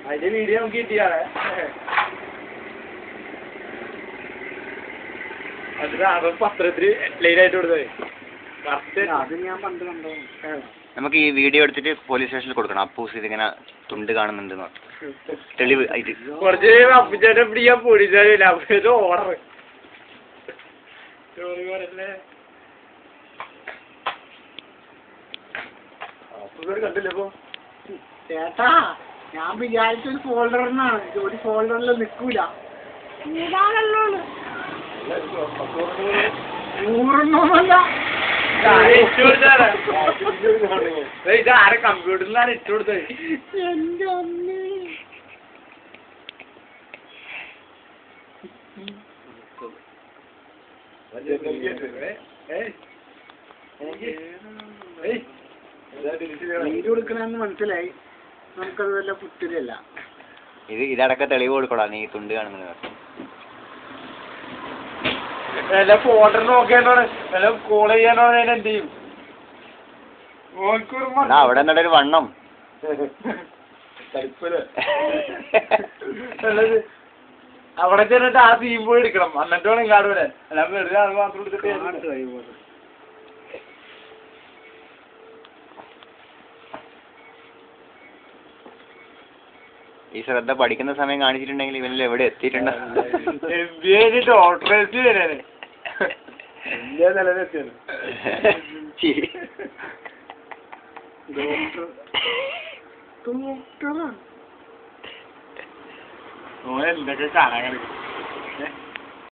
അതിന്റെ വീഡിയോ നമുക്ക് കിട്ടിയാളെ അത് പത്രത്തില് ലൈൻ ആയിട്ട് കൊടുത്തത്. അത് ഞാൻ പണ്ട് കണ്ടോ. നമുക്ക് ഈ വീഡിയോ എടുത്തിട്ട് പോലീസ് സ്റ്റേഷനിൽ കൊടുക്കണം. അപ്പൂസ് ഇതിങ്ങനെ തുണ്ട് കാണുന്നുണ്ടെന്ന് തെളിവ് ഇത് കുറച്ച് അപ്പുചേട്ടൻ പിടിക്കാൻ പോലീസുകാരില്ല. അപ്പുചേട്ടൻ ഓർഡർ കണ്ടില്ല. ഇപ്പൊ ചേട്ടാ ഞാൻ വിചാരിച്ചൊരു ഫോൾഡറിനാണ്, ഒരു ഫോൾഡറിൽ നിൽക്കൂല. നൂറൊന്നുമല്ല, ഇതാരെ കമ്പ്യൂട്ടറിലാണ് ഇട്ട് കൊടുത്തത്. എന്റെ അമ്മേ. നീര് കൊടുക്കണമെന്ന് മനസ്സിലായി. നമുക്കത് വല്ല പുത്തിരിയല്ല. ഇതടക്കം തെളിവ് കൊടുക്കടാ നീ തുണ്ട് കാണുന്നത്. ഫോട്ടോ നോക്കിയാണോ കോൾ ചെയ്യാനോ എന്ത് ചെയ്യും? അവിടെ എന്നിട്ട് ഒരു വണ്ണം അവിടെ ചെന്നിട്ട് ആ സീൻ പോയി എടുക്കണം. എന്നിട്ട് വേണം ഇങ്ങാട് വരാൻ. അല്ല വെറുതെ അത് മാത്രം എടുത്തിട്ട് ഈ ശ്രദ്ധ പഠിക്കുന്ന സമയം കാണിച്ചിട്ടുണ്ടെങ്കിൽ ഇവനിൽ എവിടെ എത്തിയിട്ടുണ്ടോ? ഡോക്ടറേറ്റ് വരാന് വലിയ നിലയിലെത്തിയാണ്. ഓൻ എന്തൊക്കെ കാണാൻ കിടക്കും.